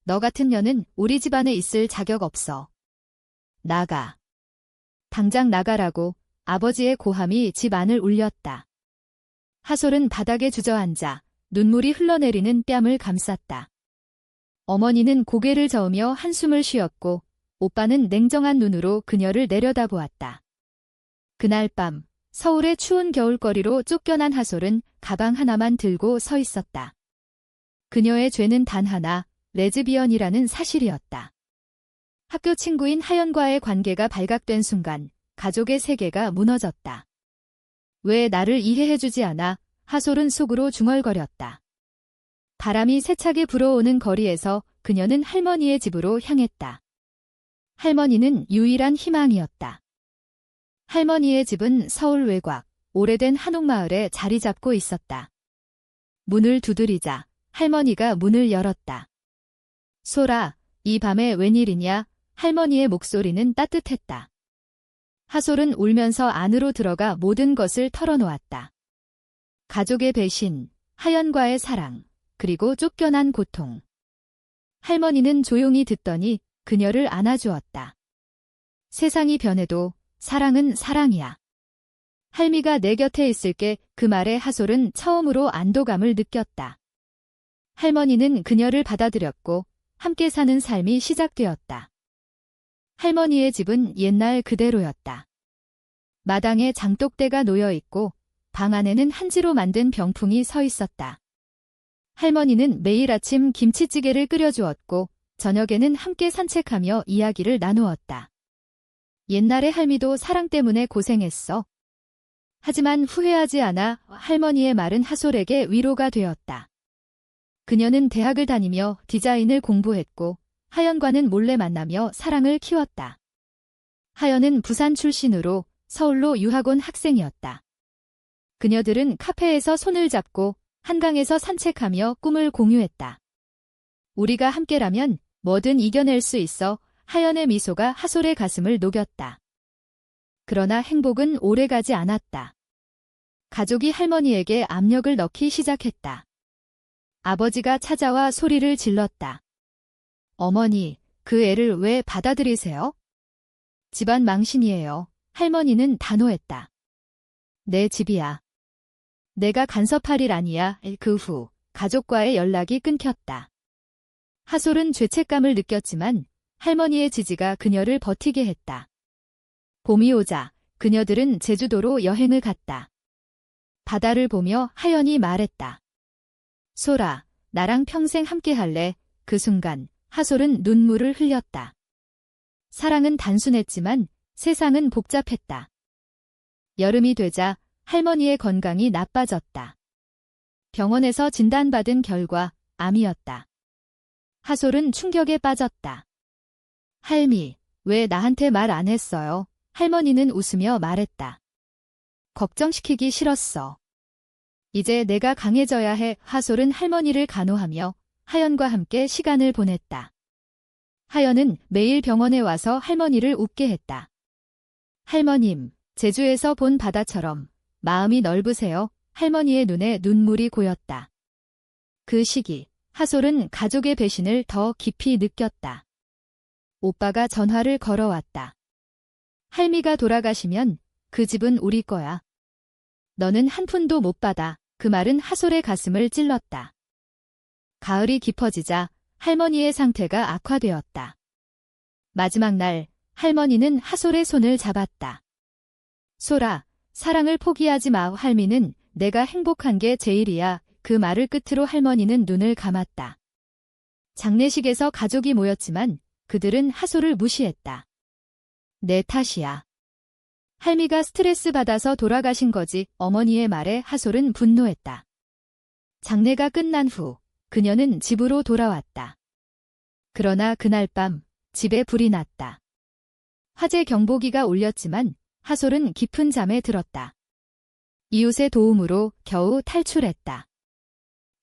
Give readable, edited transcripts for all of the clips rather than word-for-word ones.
너 같은 년은 우리 집안에 있을 자격 없어. 나가. 당장 나가라고 아버지의 고함이 집 안을 울렸다. 하솔은 바닥에 주저앉아 눈물이 흘러내리는 뺨을 감쌌다. 어머니는 고개를 저으며 한숨을 쉬었고 오빠는 냉정한 눈으로 그녀를 내려다보았다. 그날 밤 서울의 추운 겨울거리로 쫓겨난 하솔은 가방 하나만 들고 서 있었다. 그녀의 죄는 단 하나, 레즈비언이라는 사실이었다. 학교 친구인 하연과의 관계가 발각된 순간 가족의 세계가 무너졌다. 왜 나를 이해해주지 않아? 하솔은 속으로 중얼거렸다. 바람이 세차게 불어오는 거리에서 그녀는 할머니의 집으로 향했다. 할머니는 유일한 희망이었다. 할머니의 집은 서울 외곽, 오래된 한옥마을에 자리 잡고 있었다. 문을 두드리자 할머니가 문을 열었다. 소라, 이 밤에 웬일이냐? 할머니의 목소리는 따뜻했다. 하솔은 울면서 안으로 들어가 모든 것을 털어놓았다. 가족의 배신, 하연과의 사랑, 그리고 쫓겨난 고통. 할머니는 조용히 듣더니 그녀를 안아주었다. 세상이 변해도 사랑은 사랑이야. 할미가 내 곁에 있을게. 그 말에 하솔은 처음으로 안도감을 느꼈다. 할머니는 그녀를 받아들였고 함께 사는 삶이 시작되었다. 할머니의 집은 옛날 그대로였다. 마당에 장독대가 놓여있고 방 안에는 한지로 만든 병풍이 서 있었다. 할머니는 매일 아침 김치찌개를 끓여주었고 저녁에는 함께 산책하며 이야기를 나누었다. 옛날에 할미도 사랑 때문에 고생했어. 하지만 후회하지 않아. 할머니의 말은 하솔에게 위로가 되었다. 그녀는 대학을 다니며 디자인을 공부했고 하연과는 몰래 만나며 사랑을 키웠다. 하연은 부산 출신으로 서울로 유학 온 학생이었다. 그녀들은 카페에서 손을 잡고 한강에서 산책하며 꿈을 공유했다. 우리가 함께라면 뭐든 이겨낼 수 있어. 하연의 미소가 하솔의 가슴을 녹였다. 그러나 행복은 오래가지 않았다. 가족이 할머니에게 압력을 넣기 시작했다. 아버지가 찾아와 소리를 질렀다. 어머니, 그 애를 왜 받아들이세요? 집안 망신이에요. 할머니는 단호했다. 내 집이야. 내가 간섭할 일 아니야. 그 후 가족과의 연락이 끊겼다. 하솔은 죄책감을 느꼈지만 할머니의 지지가 그녀를 버티게 했다. 봄이 오자 그녀들은 제주도로 여행을 갔다. 바다를 보며 하연이 말했다. 소라, 나랑 평생 함께 할래? 그 순간 하솔은 눈물을 흘렸다. 사랑은 단순했지만 세상은 복잡했다. 여름이 되자 할머니의 건강이 나빠졌다. 병원에서 진단받은 결과 암이었다. 하솔은 충격에 빠졌다. 할미, 왜 나한테 말 안 했어요? 할머니는 웃으며 말했다. 걱정시키기 싫었어. 이제 내가 강해져야 해. 하솔은 할머니를 간호하며 하연과 함께 시간을 보냈다. 하연은 매일 병원에 와서 할머니를 웃게 했다. 할머님, 제주에서 본 바다처럼 마음이 넓으세요. 할머니의 눈에 눈물이 고였다. 그 시기, 하솔은 가족의 배신을 더 깊이 느꼈다. 오빠가 전화를 걸어왔다. 할미가 돌아가시면 그 집은 우리 거야. 너는 한 푼도 못 받아. 그 말은 하솔의 가슴을 찔렀다. 가을이 깊어지자 할머니의 상태가 악화되었다. 마지막 날, 할머니는 하솔의 손을 잡았다. 소라, 사랑을 포기하지 마. 할미는 내가 행복한 게 제일이야. 그 말을 끝으로 할머니는 눈을 감았다. 장례식에서 가족이 모였지만 그들은 하솔을 무시했다. 내 탓이야. 할미가 스트레스 받아서 돌아가신 거지. 어머니의 말에 하솔은 분노했다. 장례가 끝난 후 그녀는 집으로 돌아왔다. 그러나 그날 밤 집에 불이 났다. 화재 경보기가 울렸지만 하솔은 깊은 잠에 들었다. 이웃의 도움으로 겨우 탈출했다.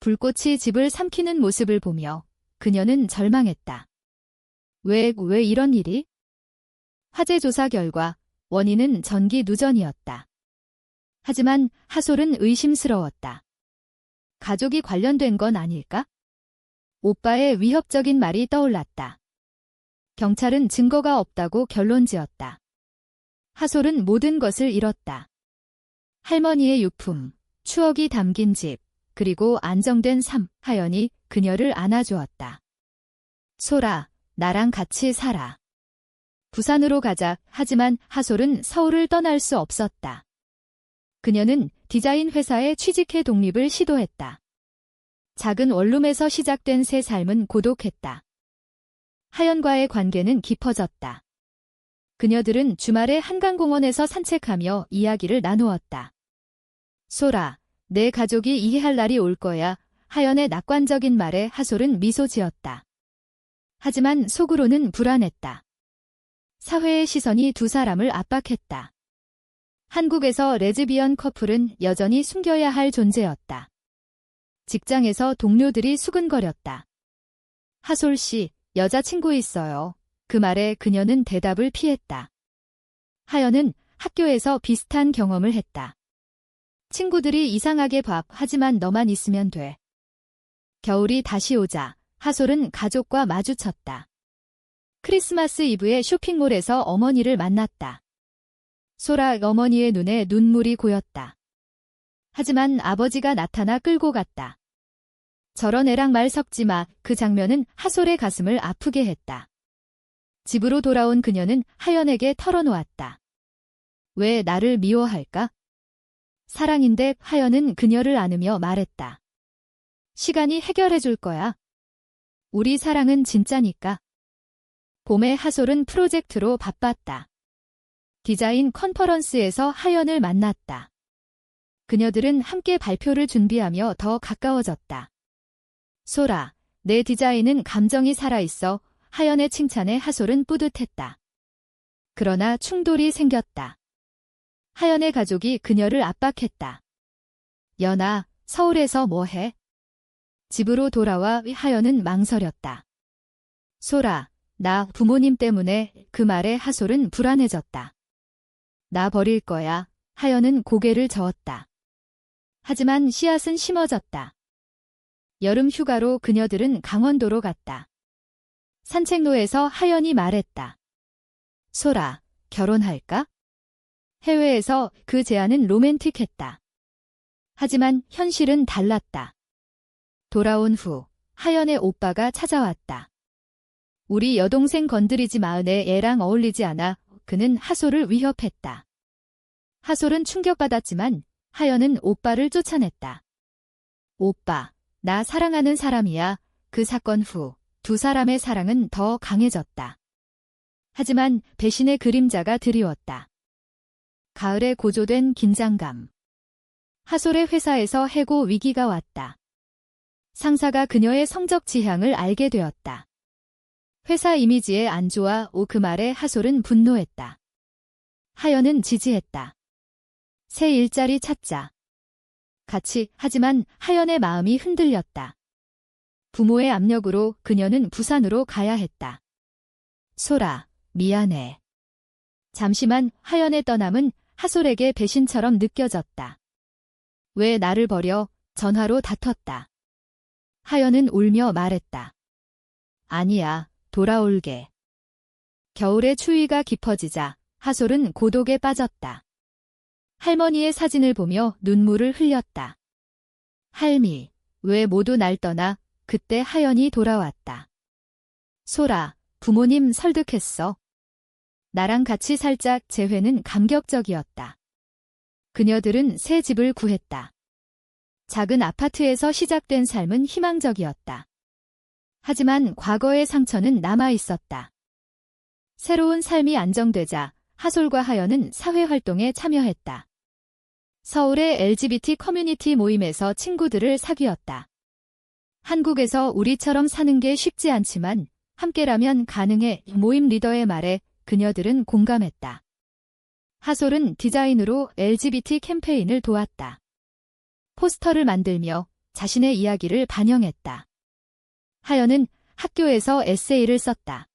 불꽃이 집을 삼키는 모습을 보며 그녀는 절망했다. 왜 이런 일이? 화재 조사 결과 원인은 전기 누전이었다. 하지만 하솔은 의심스러웠다. 가족이 관련된 건 아닐까? 오빠의 위협적인 말이 떠올랐다. 경찰은 증거가 없다고 결론지었다. 하솔은 모든 것을 잃었다. 할머니의 유품, 추억이 담긴 집, 그리고 안정된 삶. 하연이 그녀를 안아주었다. 소라, 나랑 같이 살아. 부산으로 가자. 하지만 하솔은 서울을 떠날 수 없었다. 그녀는 디자인 회사에 취직해 독립을 시도했다. 작은 원룸에서 시작된 새 삶은 고독했다. 하연과의 관계는 깊어졌다. 그녀들은 주말에 한강공원에서 산책하며 이야기를 나누었다. 소라, 내 가족이 이해할 날이 올 거야. 하연의 낙관적인 말에 하솔은 미소 지었다. 하지만 속으로는 불안했다. 사회의 시선이 두 사람을 압박했다. 한국에서 레즈비언 커플은 여전히 숨겨야 할 존재였다. 직장에서 동료들이 수근거렸다. 하솔 씨, 여자친구 있어요. 그 말에 그녀는 대답을 피했다. 하연은 학교에서 비슷한 경험을 했다. 친구들이 이상하게 봐. 하지만 너만 있으면 돼. 겨울이 다시 오자 하솔은 가족과 마주쳤다. 크리스마스 이브에 쇼핑몰에서 어머니를 만났다. 소라 어머니의 눈에 눈물이 고였다. 하지만 아버지가 나타나 끌고 갔다. 저런 애랑 말 섞지 마. 그 장면은 하솔의 가슴을 아프게 했다. 집으로 돌아온 그녀는 하연에게 털어놓았다. 왜 나를 미워할까? 사랑인데. 하연은 그녀를 안으며 말했다. 시간이 해결해 줄 거야. 우리 사랑은 진짜니까. 봄에 하솔은 프로젝트로 바빴다. 디자인 컨퍼런스에서 하연을 만났다. 그녀들은 함께 발표를 준비하며 더 가까워졌다. 소라, 내 디자인은 감정이 살아있어. 하연의 칭찬에 하솔은 뿌듯했다. 그러나 충돌이 생겼다. 하연의 가족이 그녀를 압박했다. 연아, 서울에서 뭐 해? 집으로 돌아와. 하연은 망설였다. 소라, 나 부모님 때문에. 그 말에 하솔은 불안해졌다. 나 버릴 거야. 하연은 고개를 저었다. 하지만 씨앗은 심어졌다. 여름 휴가로 그녀들은 강원도로 갔다. 산책로에서 하연이 말했다. 소라, 결혼할까? 해외에서 그 제안은 로맨틱했다. 하지만 현실은 달랐다. 돌아온 후 하연의 오빠가 찾아왔다. 우리 여동생 건드리지 마. 내 애랑 어울리지 않아. 그는 하솔을 위협했다. 하솔은 충격받았지만 하연은 오빠를 쫓아냈다. 오빠, 나 사랑하는 사람이야. 그 사건 후 두 사람의 사랑은 더 강해졌다. 하지만 배신의 그림자가 드리웠다. 가을에 고조된 긴장감. 하솔의 회사에서 해고 위기가 왔다. 상사가 그녀의 성적 지향을 알게 되었다. 회사 이미지에 안 좋아. 그 말에 하솔은 분노했다. 하연은 지지했다. 새 일자리 찾자. 같이. 하지만 하연의 마음이 흔들렸다. 부모의 압력으로 그녀는 부산으로 가야 했다. 소라, 미안해. 잠시만. 하연의 떠남은 하솔에게 배신처럼 느껴졌다. 왜 나를 버려? 전화로 다퉜다. 하연은 울며 말했다. 아니야, 돌아올게. 겨울의 추위가 깊어지자 하솔은 고독에 빠졌다. 할머니의 사진을 보며 눈물을 흘렸다. 할미, 왜 모두 날 떠나? 그때 하연이 돌아왔다. 소라, 부모님 설득했어. 나랑 같이 살짝. 재회는 감격적이었다. 그녀들은 새 집을 구했다. 작은 아파트에서 시작된 삶은 희망적이었다. 하지만 과거의 상처는 남아 있었다. 새로운 삶이 안정되자 하솔과 하연은 사회활동에 참여했다. 서울의 LGBT 커뮤니티 모임에서 친구들을 사귀었다. 한국에서 우리처럼 사는 게 쉽지 않지만 함께라면 가능해. 모임 리더의 말에 그녀들은 공감했다. 하솔은 디자인으로 LGBT 캠페인을 도왔다. 포스터를 만들며 자신의 이야기를 반영했다. 하연은 학교에서 에세이를 썼다.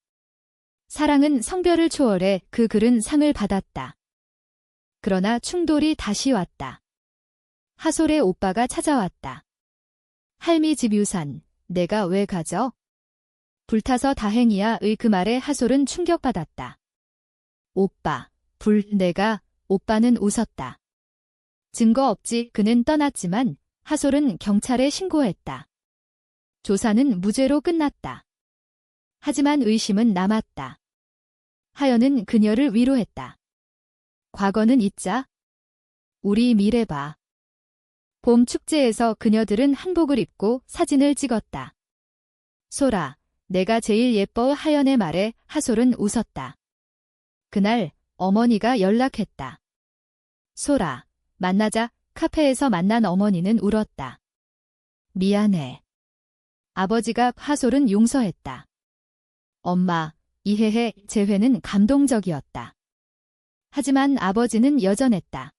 사랑은 성별을 초월해. 그 글은 상을 받았다. 그러나 충돌이 다시 왔다. 하솔의 오빠가 찾아왔다. 할미 집 유산, 내가 왜 가져? 불타서 다행이야의 그 말에 하솔은 충격받았다. 오빠, 오빠는 웃었다. 증거 없지. 그는 떠났지만 하솔은 경찰에 신고했다. 조사는 무죄로 끝났다. 하지만 의심은 남았다. 하연은 그녀를 위로했다. 과거는 잊자. 우리 미래 봐. 봄 축제에서 그녀들은 한복을 입고 사진을 찍었다. 소라, 내가 제일 예뻐. 하연의 말에 하솔은 웃었다. 그날 어머니가 연락했다. 소라, 만나자. 카페에서 만난 어머니는 울었다. 미안해. 아버지가 하솔은 용서했다. 엄마, 이해해. 재회는 감동적이었다. 하지만 아버지는 여전했다.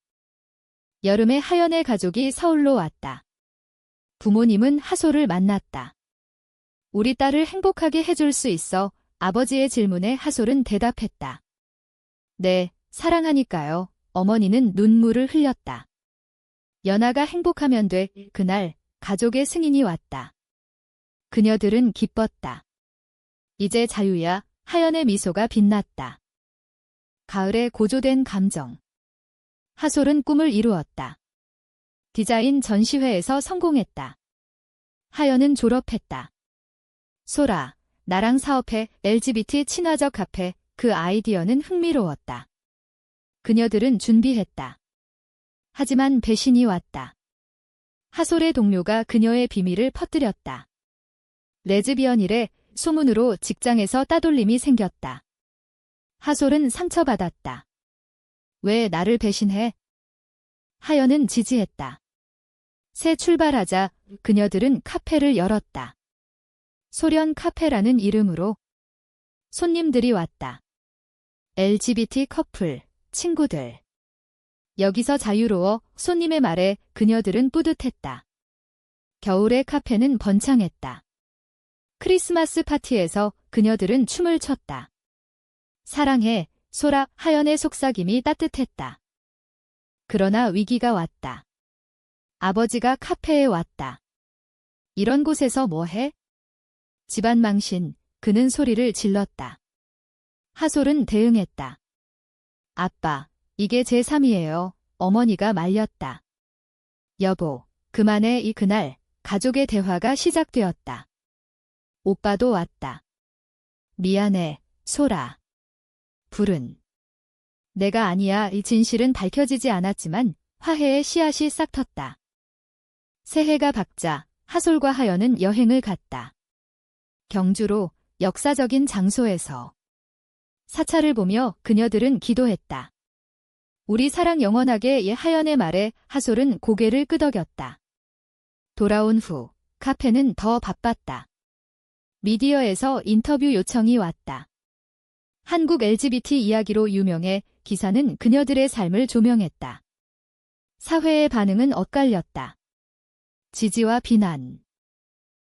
여름에 하연의 가족이 서울로 왔다. 부모님은 하솔을 만났다. 우리 딸을 행복하게 해줄 수 있어. 아버지의 질문에 하솔은 대답했다. 네, 사랑하니까요. 어머니는 눈물을 흘렸다. 연아가 행복하면 돼. 그날 가족의 승인이 왔다. 그녀들은 기뻤다. 이제 자유야. 하연의 미소가 빛났다. 가을에 고조된 감정. 하솔은 꿈을 이루었다. 디자인 전시회에서 성공했다. 하연은 졸업했다. 소라, 나랑 사업해. LGBT 친화적 카페. 그 아이디어는 흥미로웠다. 그녀들은 준비했다. 하지만 배신이 왔다. 하솔의 동료가 그녀의 비밀을 퍼뜨렸다. 레즈비언이래. 소문으로 직장에서 따돌림이 생겼다. 하솔은 상처받았다. 왜 나를 배신해? 하연은 지지했다. 새 출발하자. 그녀들은 카페를 열었다. 소련 카페라는 이름으로 손님들이 왔다. LGBT 커플, 친구들. 여기서 자유로워. 손님의 말에 그녀들은 뿌듯했다. 겨울의 카페는 번창했다. 크리스마스 파티에서 그녀들은 춤을 췄다. 사랑해, 소라. 하연의 속삭임이 따뜻했다. 그러나 위기가 왔다. 아버지가 카페에 왔다. 이런 곳에서 뭐 해? 집안 망신. 그는 소리를 질렀다. 하솔은 대응했다. 아빠, 이게 제 삶이에요. 어머니가 말렸다. 여보, 그만해. 그날 가족의 대화가 시작되었다. 오빠도 왔다. 미안해, 소라. 불은. 내가 아니야. 이 진실은 밝혀지지 않았지만 화해의 씨앗이 싹 텄다. 새해가 밝자 하솔과 하연은 여행을 갔다. 경주로 역사적인 장소에서 사찰을 보며 그녀들은 기도했다. 우리 사랑 영원하게. 하연의 말에 하솔은 고개를 끄덕였다. 돌아온 후 카페는 더 바빴다. 미디어에서 인터뷰 요청이 왔다. 한국 LGBT 이야기로 유명해 기사는 그녀들의 삶을 조명했다. 사회의 반응은 엇갈렸다. 지지와 비난.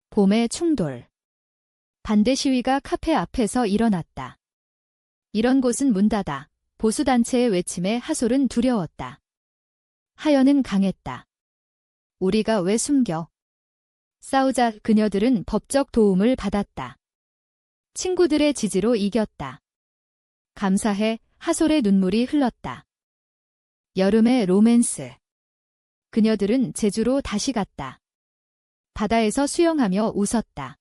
봄의 충돌. 반대 시위가 카페 앞에서 일어났다. 이런 곳은 문 닫아. 보수단체의 외침에 하솔은 두려웠다. 하연은 강했다. 우리가 왜 숨겨? 싸우자. 그녀들은 법적 도움을 받았다. 친구들의 지지로 이겼다. 감사해. 하솔의 눈물이 흘렀다. 여름의 로맨스. 그녀들은 제주로 다시 갔다. 바다에서 수영하며 웃었다.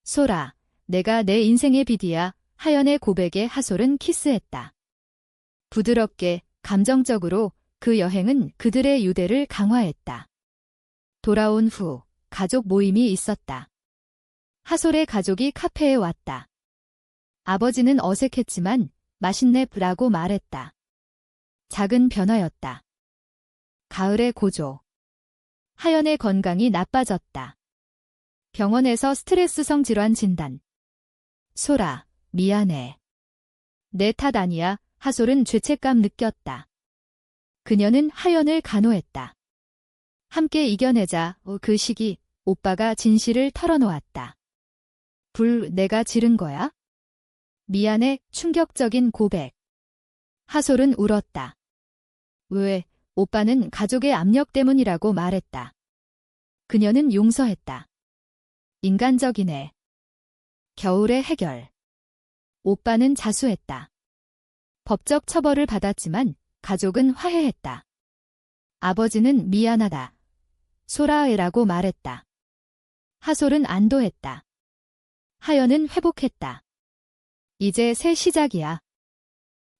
소라, 내가 내 인생의 비디야. 하연의 고백에 하솔은 키스했다. 부드럽게, 감정적으로 그 여행은 그들의 유대를 강화했다. 돌아온 후 가족 모임이 있었다. 하솔의 가족이 카페에 왔다. 아버지는 어색했지만 맛있네라고 말했다. 작은 변화였다. 가을의 고조. 하연의 건강이 나빠졌다. 병원에서 스트레스성 질환 진단. 소라, 미안해. 내 탓 아니야. 하솔은 죄책감 느꼈다. 그녀는 하연을 간호했다. 함께 이겨내자. 그 시기 오빠가 진실을 털어놓았다. 내가 지른 거야? 미안해. 충격적인 고백. 하솔은 울었다. 왜? 오빠는 가족의 압력 때문이라고 말했다. 그녀는 용서했다. 인간적이네. 겨울의 해결. 오빠는 자수했다. 법적 처벌을 받았지만 가족은 화해했다. 아버지는 미안하다. 소라에라고 말했다. 하솔은 안도했다. 하연은 회복했다. 이제 새 시작이야.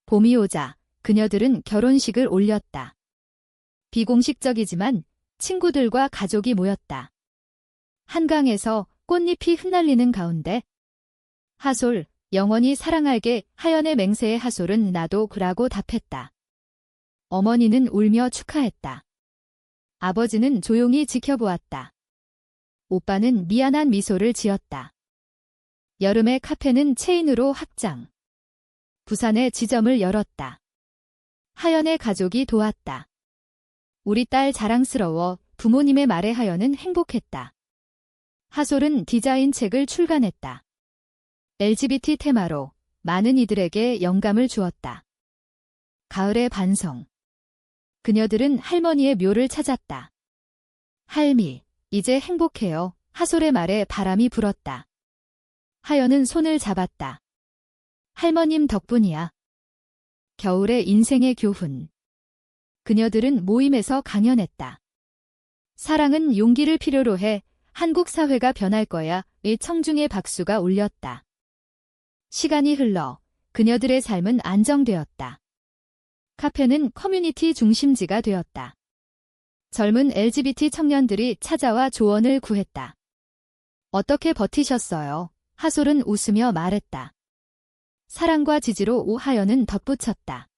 봄이 오자 그녀들은 결혼식을 올렸다. 비공식적이지만 친구들과 가족이 모였다. 한강에서 꽃잎이 흩날리는 가운데 하솔, 영원히 사랑할게. 하연의 맹세에 하솔은 나도 그라고 답했다. 어머니는 울며 축하했다. 아버지는 조용히 지켜보았다. 오빠는 미안한 미소를 지었다. 여름의 카페는 체인으로 확장. 부산의 지점을 열었다. 하연의 가족이 도왔다. 우리 딸 자랑스러워. 부모님의 말에 하연은 행복했다. 하솔은 디자인 책을 출간했다. LGBT 테마로 많은 이들에게 영감을 주었다. 가을의 반성. 그녀들은 할머니의 묘를 찾았다. 할미, 이제 행복해요. 하솔의 말에 바람이 불었다. 하연은 손을 잡았다. 할머님 덕분이야. 겨울의 인생의 교훈. 그녀들은 모임에서 강연했다. 사랑은 용기를 필요로 해. 한국 사회가 변할 거야. 의 청중의 박수가 울렸다. 시간이 흘러 그녀들의 삶은 안정되었다. 카페는 커뮤니티 중심지가 되었다. 젊은 LGBT 청년들이 찾아와 조언을 구했다. 어떻게 버티셨어요? 하솔은 웃으며 말했다. 사랑과 지지로. 오하연은 덧붙였다.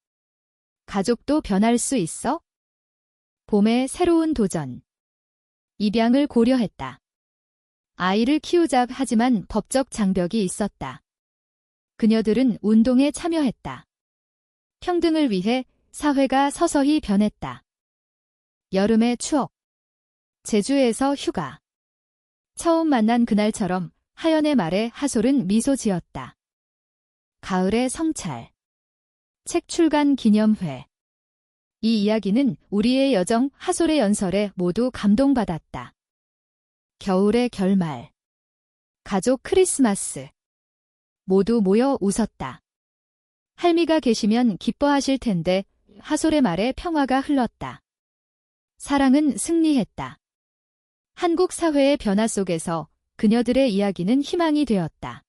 가족도 변할 수 있어? 봄의 새로운 도전. 입양을 고려했다. 아이를 키우자 하지만 법적 장벽이 있었다. 그녀들은 운동에 참여했다. 평등을 위해 사회가 서서히 변했다. 여름의 추억. 제주에서 휴가. 처음 만난 그날처럼 하연의 말에 하솔은 미소 지었다. 가을의 성찰. 책 출간 기념회. 이 이야기는 우리의 여정 하솔의 연설에 모두 감동받았다. 겨울의 결말. 가족 크리스마스. 모두 모여 웃었다. 할미가 계시면 기뻐하실 텐데 하솔의 말에 평화가 흘렀다. 사랑은 승리했다. 한국 사회의 변화 속에서 그녀들의 이야기는 희망이 되었다.